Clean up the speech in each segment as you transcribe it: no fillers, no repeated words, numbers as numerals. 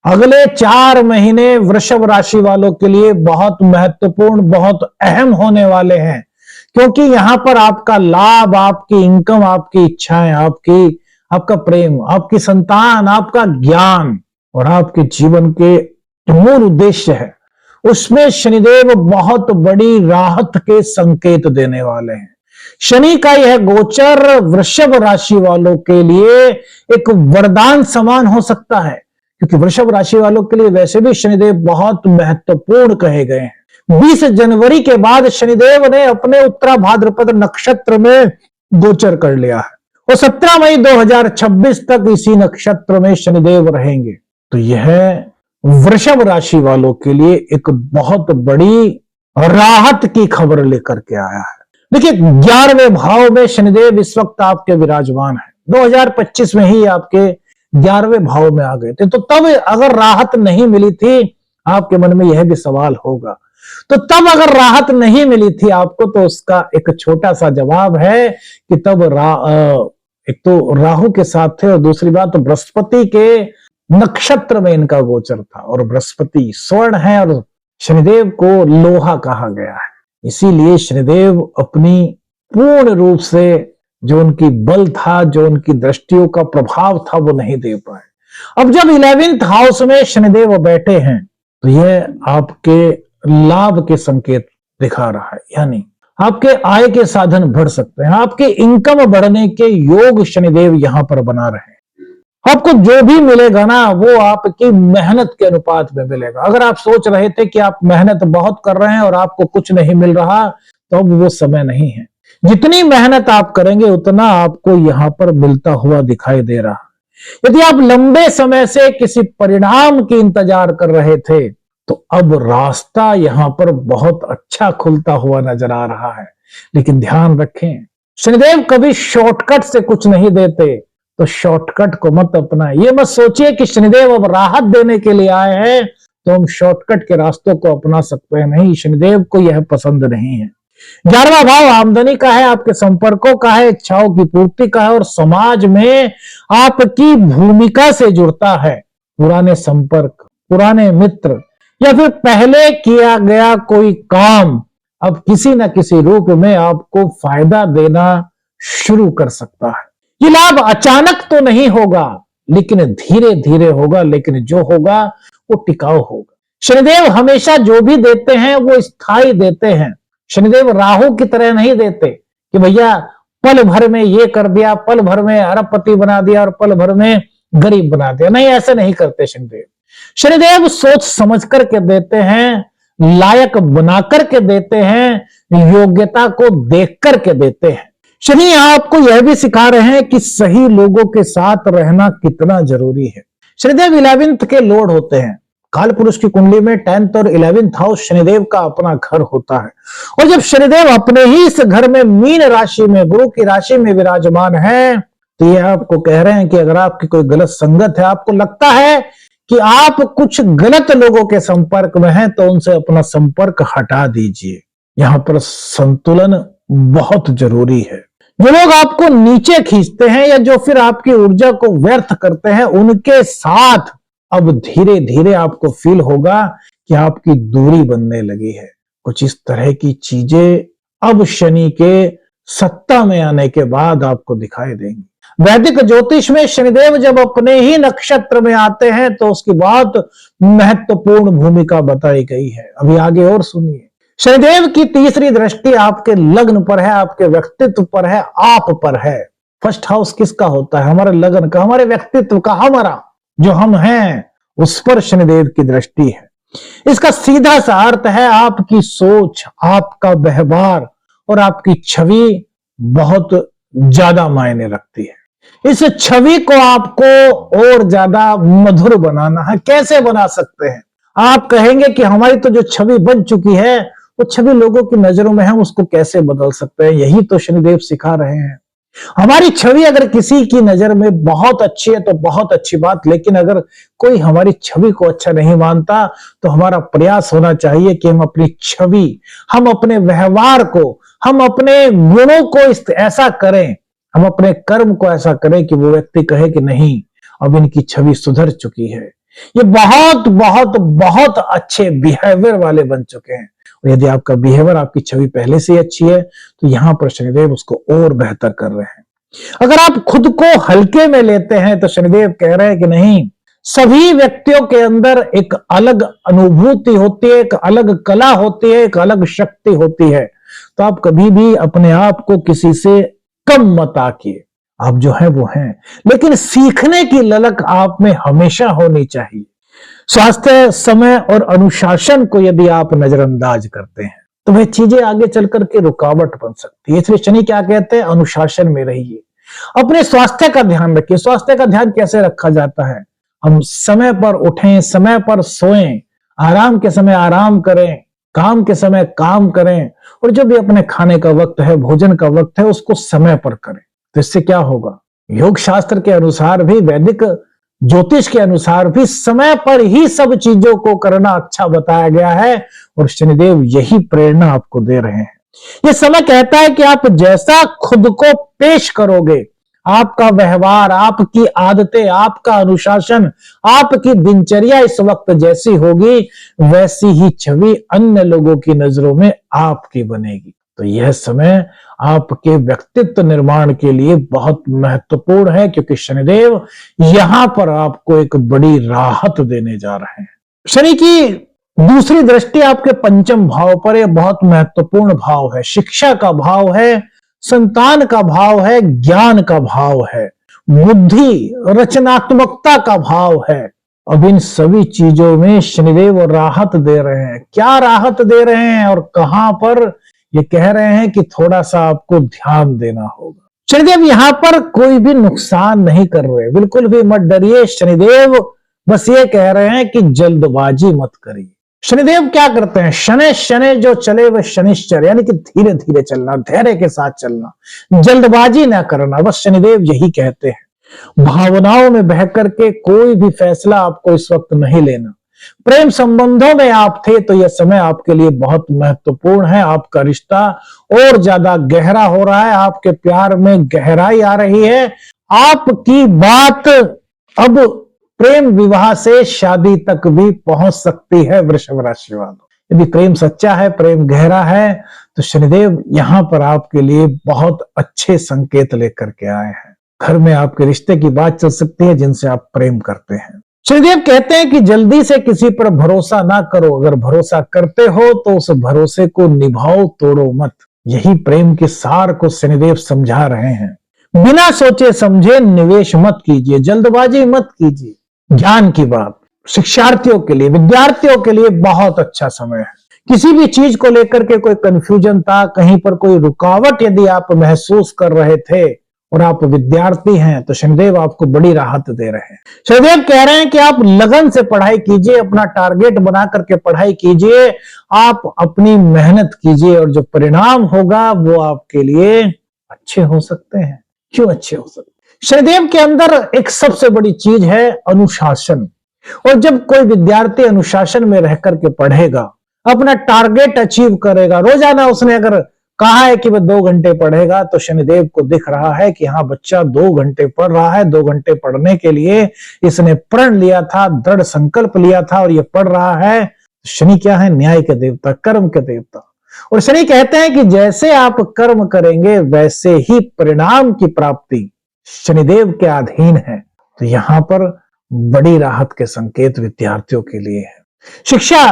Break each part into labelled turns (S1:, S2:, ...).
S1: अगले 4 महीने वृषभ राशि वालों के लिए बहुत महत्वपूर्ण, बहुत अहम होने वाले हैं, क्योंकि यहां पर आपका लाभ, आपकी इनकम, आपकी इच्छाएं, आपका प्रेम, आपकी संतान, आपका ज्ञान और आपके जीवन के मूल उद्देश्य है, उसमें शनिदेव बहुत बड़ी राहत के संकेत देने वाले हैं। शनि का यह गोचर वृषभ राशि वालों के लिए एक वरदान समान हो सकता है, क्योंकि वृषभ राशि वालों के लिए वैसे भी शनिदेव बहुत महत्वपूर्ण कहे गए हैं। 20 जनवरी के बाद शनिदेव ने अपने उत्तरा भाद्रपद नक्षत्र में गोचर कर लिया है और 17 मई 2026 तक इसी नक्षत्र में शनिदेव रहेंगे। तो यह वृषभ राशि वालों के लिए एक बहुत बड़ी राहत की खबर लेकर के आया है। देखिए, 11वें भाव में शनिदेव इस वक्त आपके विराजमान है। 2025 में ही आपके 11वें भाव में आ गए थे, तो तब अगर राहत नहीं मिली थी, आपके मन में यह भी सवाल होगा, तो तब अगर राहत नहीं मिली थी आपको, तो उसका एक छोटा सा जवाब है कि तब एक तो राहु के साथ थे और दूसरी बात तो बृहस्पति के नक्षत्र में इनका गोचर था, और बृहस्पति स्वर्ण है और शनिदेव को लोहा कहा गया है। इसीलिए शनिदेव अपनी पूर्ण रूप से जो उनकी बल था, जो उनकी दृष्टियों का प्रभाव था, वो नहीं दे पाए। अब जब 11th हाउस में शनिदेव बैठे हैं, तो यह आपके लाभ के संकेत दिखा रहा है, यानी आपके आय के साधन बढ़ सकते हैं, आपके इनकम बढ़ने के योग शनिदेव यहां पर बना रहे हैं। आपको जो भी मिलेगा ना, वो आपकी मेहनत के अनुपात में मिलेगा। अगर आप सोच रहे थे कि आप मेहनत बहुत कर रहे हैं और आपको कुछ नहीं मिल रहा, तो अब वो समय नहीं है। जितनी मेहनत आप करेंगे उतना आपको यहां पर मिलता हुआ दिखाई दे रहा है। यदि आप लंबे समय से किसी परिणाम की इंतजार कर रहे थे, तो अब रास्ता यहां पर बहुत अच्छा खुलता हुआ नजर आ रहा है। लेकिन ध्यान रखें, शनिदेव कभी शॉर्टकट से कुछ नहीं देते, तो शॉर्टकट को मत अपनाएं। ये मत सोचिए कि शनिदेव अब राहत देने के लिए आए हैं तो हम शॉर्टकट के रास्तों को अपना सकते हैं। नहीं, शनिदेव को यह पसंद नहीं है। 11वां भाव आमदनी का है, आपके संपर्कों का है, इच्छाओं की पूर्ति का है और समाज में आपकी भूमिका से जुड़ता है। पुराने संपर्क, पुराने मित्र या फिर पहले किया गया कोई काम अब किसी न किसी रूप में आपको फायदा देना शुरू कर सकता है। ये लाभ अचानक तो नहीं होगा, लेकिन धीरे धीरे होगा, लेकिन जो होगा वो टिकाऊ होगा। शनिदेव हमेशा जो भी देते हैं वो स्थायी देते हैं। शनिदेव राहु की तरह नहीं देते कि भैया पल भर में ये कर दिया, पल भर में अरबपति बना दिया और पल भर में गरीब बना दिया। नहीं, ऐसे नहीं करते शनिदेव। शनिदेव सोच समझ करके देते हैं, लायक बना करके देते हैं, योग्यता को देख करके देते हैं। शनि आपको यह भी सिखा रहे हैं कि सही लोगों के साथ रहना कितना जरूरी है। शनिदेव 11th के लॉर्ड होते हैं। काल पुरुष की कुंडली में 10th और 11th हाउस शनिदेव का अपना घर होता है, और जब शनिदेव अपने ही इस घर में मीन राशि में, गुरु की राशि में विराजमान है, तो यह आपको कह रहे हैं कि अगर आपकी कोई गलत संगत है, आपको लगता है कि आप कुछ गलत लोगों के संपर्क में हैं, तो उनसे अपना संपर्क हटा दीजिए। यहां पर संतुलन बहुत जरूरी है। जो लोग आपको नीचे खींचते हैं या जो फिर आपकी ऊर्जा को व्यर्थ करते हैं, उनके साथ अब धीरे धीरे आपको फील होगा कि आपकी दूरी बनने लगी है। कुछ इस तरह की चीजें अब शनि के सत्ता में आने के बाद आपको दिखाई देंगी। वैदिक ज्योतिष में शनिदेव जब अपने ही नक्षत्र में आते हैं तो उसकी बहुत महत्वपूर्ण भूमिका बताई गई है। अभी आगे और सुनिए। शनिदेव की तीसरी दृष्टि आपके लग्न पर है, आपके व्यक्तित्व पर है, आप पर है। फर्स्ट हाउस किसका होता है? हमारे लग्न का, हमारे व्यक्तित्व का, हमारा जो हम हैं उस पर शनिदेव की दृष्टि है। इसका सीधा सा अर्थ है आपकी सोच, आपका व्यवहार और आपकी छवि बहुत ज्यादा मायने रखती है। इस छवि को आपको और ज्यादा मधुर बनाना है। कैसे बना सकते हैं? आप कहेंगे कि हमारी तो जो छवि बन चुकी है वो छवि लोगों की नजरों में हम उसको कैसे बदल सकते हैं? यही तो शनिदेव सिखा रहे हैं। हमारी छवि अगर किसी की नजर में बहुत अच्छी है तो बहुत अच्छी बात, लेकिन अगर कोई हमारी छवि को अच्छा नहीं मानता तो हमारा प्रयास होना चाहिए कि हम अपनी छवि, हम अपने व्यवहार को, हम अपने गुणों को ऐसा करें, हम अपने कर्म को ऐसा करें कि वो व्यक्ति कहे कि नहीं, अब इनकी छवि सुधर चुकी है, ये बहुत बहुत बहुत अच्छे बिहेवियर वाले बन चुके हैं। और यदि आपका बिहेवियर, आपकी छवि पहले से ही अच्छी है, तो यहां पर शनिदेव उसको और बेहतर कर रहे हैं। अगर आप खुद को हल्के में लेते हैं तो शनिदेव कह रहे हैं कि नहीं, सभी व्यक्तियों के अंदर एक अलग अनुभूति होती है, एक अलग कला होती है, एक अलग शक्ति होती है। तो आप कभी भी अपने आप को किसी से कम मत आकिए, आप जो है वो हैं, लेकिन सीखने की ललक आप में हमेशा होनी चाहिए। स्वास्थ्य, समय और अनुशासन को यदि आप नजरअंदाज करते हैं तो वह चीजें आगे चल करके रुकावट बन सकती है। इसलिए शनि क्या कहते हैं, अनुशासन में रहिए, अपने स्वास्थ्य का ध्यान रखिए। स्वास्थ्य का ध्यान कैसे रखा जाता है, हम समय पर उठें, समय पर सोएं, आराम के समय आराम करें, काम के समय काम करें, और जो भी अपने खाने का वक्त है, भोजन का वक्त है, उसको समय पर करें। तो इससे क्या होगा, योग शास्त्र के अनुसार भी, वैदिक ज्योतिष के अनुसार भी समय पर ही सब चीजों को करना अच्छा बताया गया है, और शनिदेव यही प्रेरणा आपको दे रहे हैं। ये समय कहता है कि आप जैसा खुद को पेश करोगे, आपका व्यवहार, आपकी आदतें, आपका अनुशासन, आपकी दिनचर्या इस वक्त जैसी होगी, वैसी ही छवि अन्य लोगों की नजरों में आपकी बनेगी। तो यह समय आपके व्यक्तित्व निर्माण के लिए बहुत महत्वपूर्ण है, क्योंकि शनिदेव यहां पर आपको एक बड़ी राहत देने जा रहे हैं। शनि की दूसरी दृष्टि आपके पंचम भाव पर, यह बहुत महत्वपूर्ण भाव है, शिक्षा का भाव है, संतान का भाव है, ज्ञान का भाव है, बुद्धि, रचनात्मकता का भाव है। अब इन सभी चीजों में शनिदेव राहत दे रहे हैं। क्या राहत दे रहे हैं और कहां पर, ये कह रहे हैं कि थोड़ा सा आपको ध्यान देना होगा। शनिदेव यहां पर कोई भी नुकसान नहीं कर रहे, बिल्कुल भी मत डरिए। शनिदेव बस ये कह रहे हैं कि जल्दबाजी मत करिए। शनिदेव क्या करते हैं, शनि शनि जो चले वह शनिश्चर, यानी कि धीरे धीरे चलना, धैर्य के साथ चलना, जल्दबाजी ना करना, बस शनिदेव यही कहते हैं। भावनाओं में बह करके कोई भी फैसला आपको इस वक्त नहीं लेना। प्रेम संबंधों में आप थे तो यह समय आपके लिए बहुत महत्वपूर्ण है। आपका रिश्ता और ज्यादा गहरा हो रहा है, आपके प्यार में गहराई आ रही है। आपकी बात अब प्रेम विवाह से शादी तक भी पहुंच सकती है। वृषभ राशि वालों, यदि प्रेम सच्चा है, प्रेम गहरा है, तो शनिदेव यहां पर आपके लिए बहुत अच्छे संकेत लेकर के आए हैं। घर में आपके रिश्ते की बात चल सकती है जिनसे आप प्रेम करते हैं। शनिदेव कहते हैं कि जल्दी से किसी पर भरोसा ना करो, अगर भरोसा करते हो तो उस भरोसे को निभाओ, तोड़ो मत। यही प्रेम के सार को शनिदेव समझा रहे हैं। बिना सोचे समझे निवेश मत कीजिए, जल्दबाजी मत कीजिए। ज्ञान की बात, शिक्षार्थियों के लिए, विद्यार्थियों के लिए बहुत अच्छा समय है। किसी भी चीज को लेकर के कोई कंफ्यूजन था, कहीं पर कोई रुकावट यदि आप महसूस कर रहे थे और आप विद्यार्थी हैं, तो शनिदेव आपको बड़ी राहत दे रहे हैं। शनिदेव कह रहे हैं कि आप लगन से पढ़ाई कीजिए, अपना टारगेट बना करके पढ़ाई कीजिए, आप अपनी मेहनत कीजिए, और जो परिणाम होगा वो आपके लिए अच्छे हो सकते हैं। क्यों अच्छे हो सकते हैं? शनिदेव के अंदर एक सबसे बड़ी चीज है अनुशासन, और जब कोई विद्यार्थी अनुशासन में रह करके पढ़ेगा, अपना टारगेट अचीव करेगा, रोजाना उसने अगर कहा है कि वह 2 घंटे पढ़ेगा, तो शनिदेव को दिख रहा है कि हाँ, बच्चा 2 घंटे पढ़ रहा है, 2 घंटे पढ़ने के लिए इसने प्रण लिया था, दृढ़ संकल्प लिया था, और ये पढ़ रहा है। शनि क्या है, न्याय के देवता, कर्म के देवता, और शनि कहते हैं कि जैसे आप कर्म करेंगे वैसे ही परिणाम की प्राप्ति शनिदेव के अधीन है। तो यहां पर बड़ी राहत के संकेत विद्यार्थियों के लिए है। शिक्षा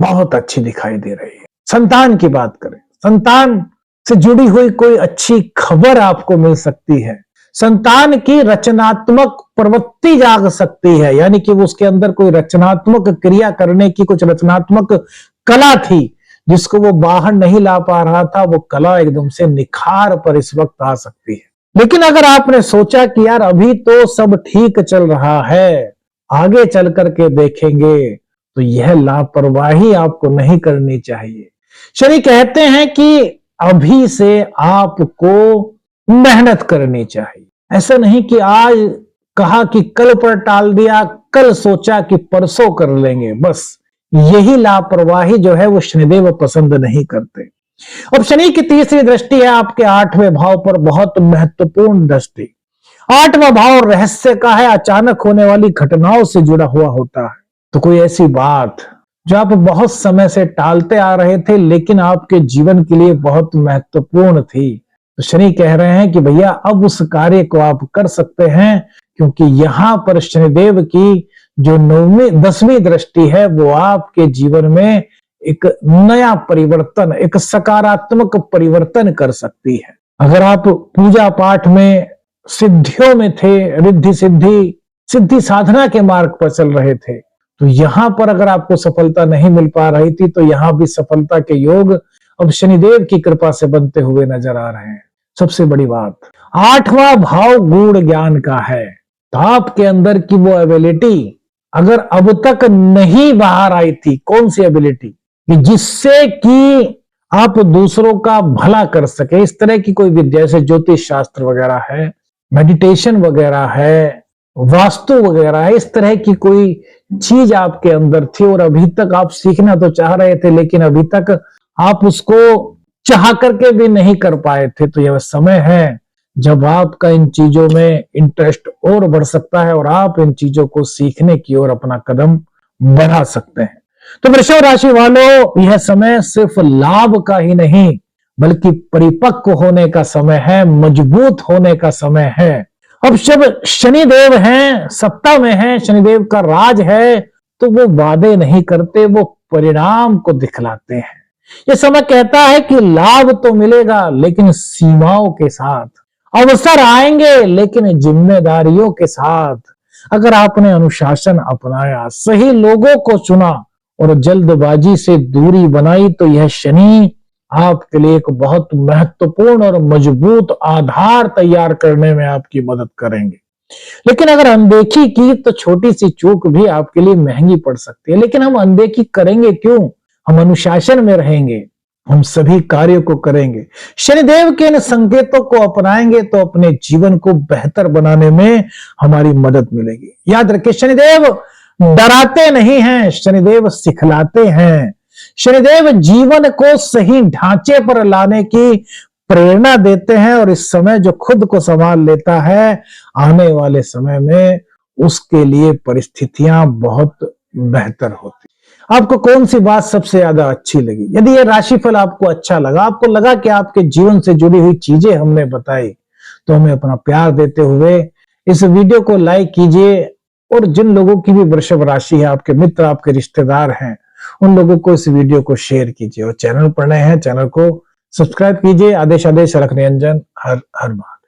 S1: बहुत अच्छी दिखाई दे रही है। संतान की बात करें, संतान से जुड़ी हुई कोई अच्छी खबर आपको मिल सकती है। संतान की रचनात्मक प्रवृत्ति जाग सकती है, यानी कि वो उसके अंदर कोई रचनात्मक क्रिया करने की कुछ रचनात्मक कला थी, जिसको वो बाहर नहीं ला पा रहा था, वो कला एकदम से निखार पर इस वक्त आ सकती है। लेकिन अगर आपने सोचा कि यार अभी तो सब ठीक चल रहा है, आगे चल करके देखेंगे, तो यह लापरवाही आपको नहीं करनी चाहिए। शनि कहते हैं कि अभी से आपको मेहनत करनी चाहिए। ऐसा नहीं कि आज कहा कि कल पर टाल दिया, कल सोचा कि परसों कर लेंगे, बस यही लापरवाही जो है वो शनिदेव पसंद नहीं करते। अब शनि की तीसरी दृष्टि है आपके 8वें भाव पर, बहुत महत्वपूर्ण दृष्टि। 8वां भाव रहस्य का है, अचानक होने वाली घटनाओं से जुड़ा हुआ होता है। तो कोई ऐसी बात जो आप बहुत समय से टालते आ रहे थे लेकिन आपके जीवन के लिए बहुत महत्वपूर्ण थी, तो शनि कह रहे हैं कि भैया अब उस कार्य को आप कर सकते हैं, क्योंकि यहां पर शनिदेव की जो 10वीं दृष्टि है वो आपके जीवन में एक नया परिवर्तन, एक सकारात्मक परिवर्तन कर सकती है। अगर आप पूजा पाठ में सिद्धियों में थे, रिद्धि सिद्धि साधना के मार्ग पर चल रहे थे, तो यहां पर अगर आपको सफलता नहीं मिल पा रही थी, तो यहां भी सफलता के योग अब शनिदेव की कृपा से बनते हुए नजर आ रहे हैं। सबसे बड़ी बात, 8वां भाव गूढ़ ज्ञान का है। तो आपके अंदर की वो एबिलिटी अगर अब तक नहीं बाहर आई थी, कौन सी एबिलिटी, जिससे कि आप दूसरों का भला कर सके, इस तरह की कोई विद्या, जैसे ज्योतिष शास्त्र वगैरह है, मेडिटेशन वगैरह है, वास्तु वगैरह है, इस तरह की कोई चीज आपके अंदर थी और अभी तक आप सीखना तो चाह रहे थे लेकिन अभी तक आप उसको चाह करके भी नहीं कर पाए थे, तो यह समय है जब आपका इन चीजों में इंटरेस्ट और बढ़ सकता है और आप इन चीजों को सीखने की ओर अपना कदम बढ़ा सकते हैं। तो वृषभ राशि वालों, यह समय सिर्फ लाभ का ही नहीं बल्कि परिपक्व होने का समय है, मजबूत होने का समय है। अब जब शनिदेव हैं, सत्ता में हैं, शनिदेव का राज है, तो वो वादे नहीं करते, वो परिणाम को दिखलाते हैं। ये समय कहता है कि लाभ तो मिलेगा लेकिन सीमाओं के साथ, अवसर आएंगे लेकिन जिम्मेदारियों के साथ। अगर आपने अनुशासन अपनाया, सही लोगों को चुना और जल्दबाजी से दूरी बनाई, तो यह शनि आपके लिए एक बहुत महत्वपूर्ण और मजबूत आधार तैयार करने में आपकी मदद करेंगे। लेकिन अगर अनदेखी की तो छोटी सी चूक भी आपके लिए महंगी पड़ सकती है। लेकिन हम अनदेखी करेंगे क्यों? हम अनुशासन में रहेंगे, हम सभी कार्यों को करेंगे, शनिदेव के इन संकेतों को अपनाएंगे तो अपने जीवन को बेहतर बनाने में हमारी मदद मिलेगी। याद रखिए, शनिदेव डराते नहीं हैं, शनिदेव सिखलाते हैं। शनिदेव जीवन को सही ढांचे पर लाने की प्रेरणा देते हैं और इस समय जो खुद को संभाल लेता है, आने वाले समय में उसके लिए परिस्थितियां बहुत बेहतर होती। आपको कौन सी बात सबसे ज्यादा अच्छी लगी? यदि यह राशिफल आपको अच्छा लगा, आपको लगा कि आपके जीवन से जुड़ी हुई चीजें हमने बताई, तो हमें अपना प्यार देते हुए इस वीडियो को लाइक कीजिए और जिन लोगों की भी वृषभ राशि है, आपके मित्र, आपके रिश्तेदार हैं, उन लोगों को इस वीडियो को शेयर कीजिए और चैनल पर नए हैं, चैनल को सब्सक्राइब कीजिए। आदेश रख निरंजन। हर हर महादेव।